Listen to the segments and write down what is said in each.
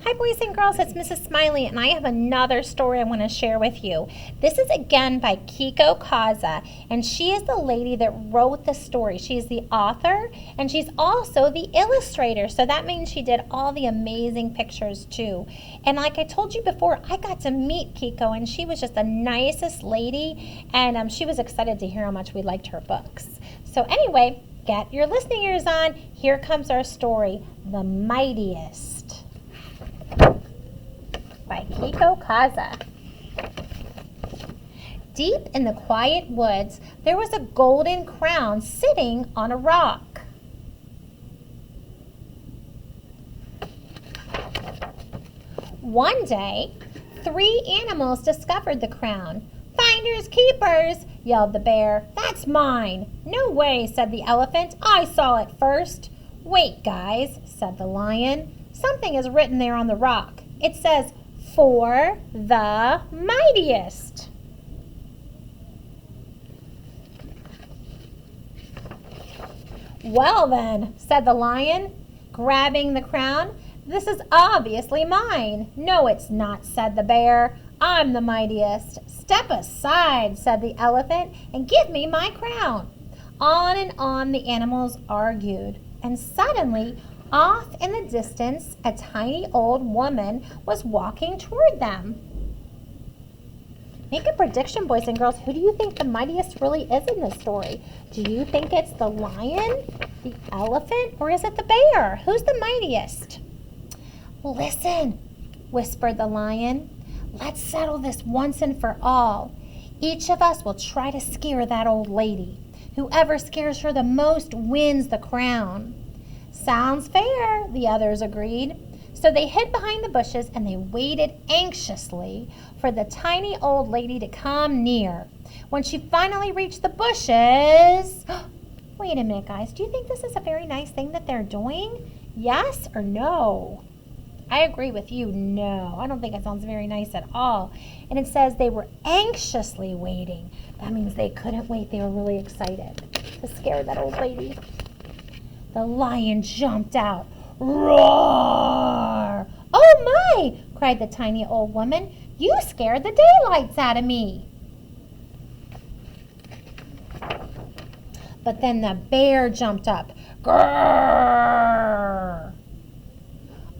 Hi boys and girls, it's Mrs. Smiley and I have another story I want to share with you. This is again by Keiko Ksza, and she is the lady that wrote the story. She's the author and she's also the illustrator, so that means she did all the amazing pictures too. And like I told you before, I got to meet Keiko and she was just the nicest lady, and she was excited to hear how much we liked her books. So anyway, get your listening ears on. Here comes our story, The Mightiest, by Keiko Ksza. Deep in the quiet woods, there was a golden crown sitting on a rock. One day, 3 animals discovered the crown. "Finders keepers," yelled the bear. "That's mine." "No way," said the elephant. "I saw it first." "Wait, guys," said the lion. "Something is written there on the rock. It says, 'For the mightiest.'" "Well then," said the lion, grabbing the crown, "this is obviously mine." "No, it's not," said the bear. "I'm the mightiest." "Step aside," said the elephant, "and give me my crown." On and on the animals argued, and suddenly, off in the distance, a tiny old woman was walking toward them. Make a prediction, boys and girls. Who do you think the mightiest really is in this story? Do you think it's the lion, the elephant, or is it the bear? Who's the mightiest? "Listen," whispered the lion. "Let's settle this once and for all. Each of us will try to scare that old lady. Whoever scares her the most wins the crown." "Sounds fair," the others agreed. So they hid behind the bushes and they waited anxiously for the tiny old lady to come near. When she finally reached the bushes... Wait a minute, guys. Do you think this is a very nice thing that they're doing? Yes or no? I agree with you. No, I don't think it sounds very nice at all. And it says they were anxiously waiting. That means they couldn't wait. They were really excited to scare that old lady. The lion jumped out. "Roar!" "Oh my!" cried the tiny old woman. "You scared the daylights out of me." But then the bear jumped up. "Grrr!"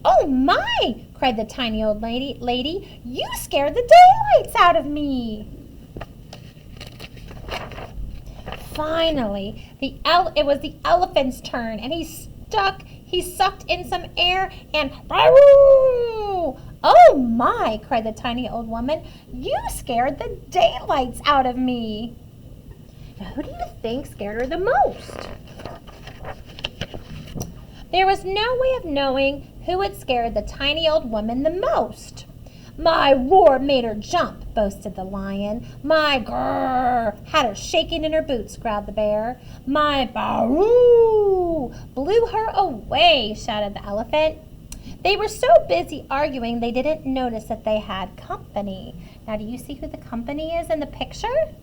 "Oh my!" cried the tiny old lady. "You scared the daylights out of me." Finally, it was the elephant's turn, and he sucked in some air and "Baroo!" "Oh my!" cried the tiny old woman. "You scared the daylights out of me." Now, who do you think scared her the most? There was no way of knowing who had scared the tiny old woman the most. "My roar made her jump," boasted the lion. "My grrr had her shaking in her boots," growled the bear. "My baroo blew her away," shouted the elephant. They were so busy arguing they didn't notice that they had company. Now, do you see who the company is in the picture?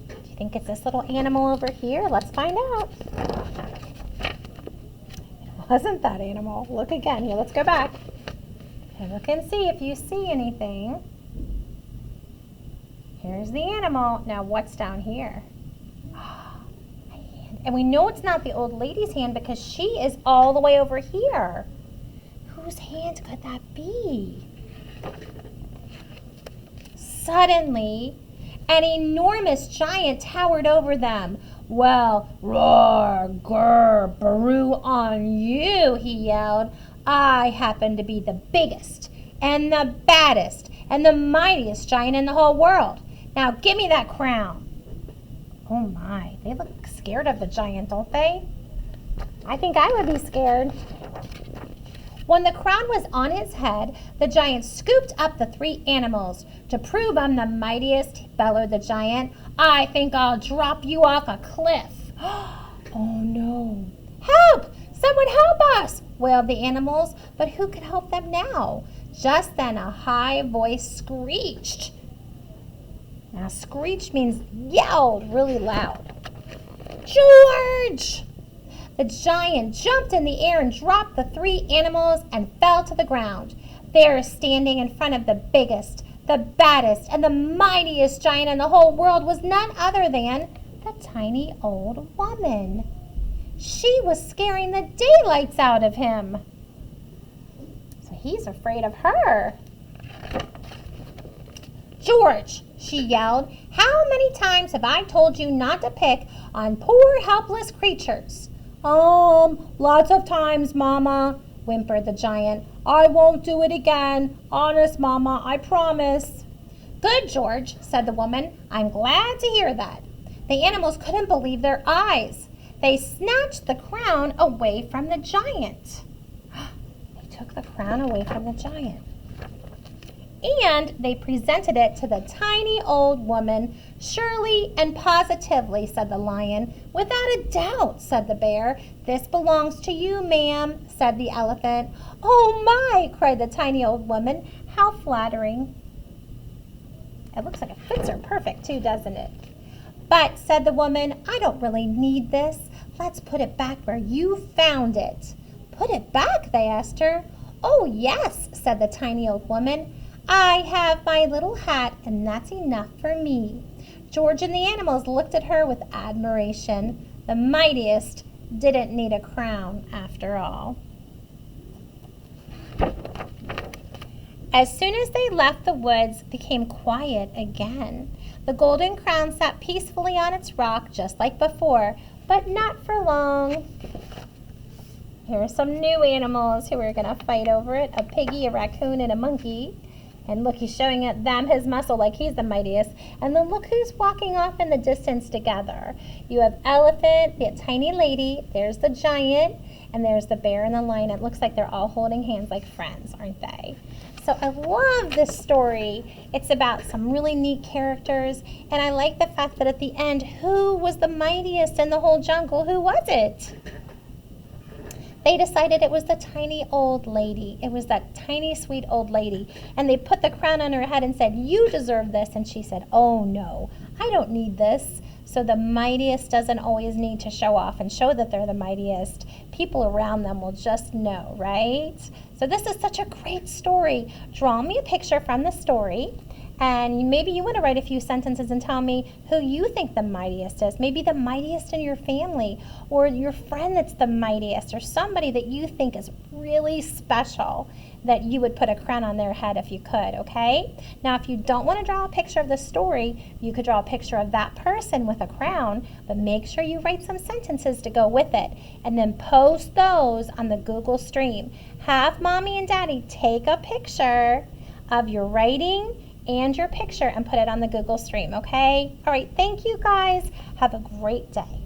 Do you think it's this little animal over here? Let's find out. Wasn't that animal? Look again. Here, let's go back. Okay, look and see if you see anything. Here's the animal. Now, what's down here? A hand. And we know it's not the old lady's hand because she is all the way over here. Whose hand could that be? Suddenly, an enormous giant towered over them. "Well, roar, grr, baroo on you," he yelled. "I happen to be the biggest and the baddest and the mightiest giant in the whole world. Now give me that crown." Oh my, they look scared of the giant, don't they? I think I would be scared. When the crown was on his head, the giant scooped up the 3 animals. "To prove I'm the mightiest," bellowed the giant, "I think I'll drop you off a cliff." Oh no. "Help! Someone help us!" wailed the animals. But who could help them now? Just then a high voice screeched. Now screech means yelled really loud. "George!" The giant jumped in the air and dropped the three animals and fell to the ground. There, standing in front of the biggest, the baddest, and the mightiest giant in the whole world was none other than the tiny old woman. She was scaring the daylights out of him. So he's afraid of her. George, she yelled, how many times have I told you not to pick on poor helpless creatures? Lots of times, Mama, whimpered the giant. I won't do it again. Honest, Mama, I promise. Good, George, said the woman. I'm glad to hear that. The animals couldn't believe their eyes. They snatched the crown away from the giant. They took the crown away from the giant. And they presented it to the tiny old woman. Surely and positively, said the lion. Without a doubt, said the bear. This belongs to you, ma'am, said the elephant. Oh my, cried the tiny old woman. How flattering. It looks like it fits her perfect too, doesn't it? But, said the woman, I don't really need this. Let's put it back where you found it. Put it back, they asked her. Oh yes, said the tiny old woman. I have my little hat, and that's enough for me. George and the animals looked at her with admiration. The mightiest didn't need a crown after all. As soon as they left, the woods became quiet again. The golden crown sat peacefully on its rock just like before, but not for long. Here are some new animals who are going to fight over it. A piggy, a raccoon, and a monkey. And look, he's showing them his muscle like he's the mightiest. And then look who's walking off in the distance together. You have elephant, the tiny lady, there's the giant, and there's the bear and the lion. It looks like they're all holding hands like friends, aren't they? So I love this story. It's about some really neat characters. And I like the fact that at the end, who was the mightiest in the whole jungle? Who was it? They decided it was the tiny old lady. It was that tiny, sweet old lady. And they put the crown on her head and said, you deserve this. And she said, oh no, I don't need this. So the mightiest doesn't always need to show off and show that they're the mightiest. People around them will just know, right? So this is such a great story. Draw me a picture from the story. And maybe you want to write a few sentences and tell me who you think the mightiest is. Maybe the mightiest in your family, or your friend that's the mightiest, or somebody that you think is really special that you would put a crown on their head if you could, okay? Now, if you don't want to draw a picture of the story, you could draw a picture of that person with a crown, but make sure you write some sentences to go with it, and then post those on the Google Stream. Have Mommy and Daddy take a picture of your writing and your picture and put it on the Google Stream, okay? All right, thank you guys. Have a great day.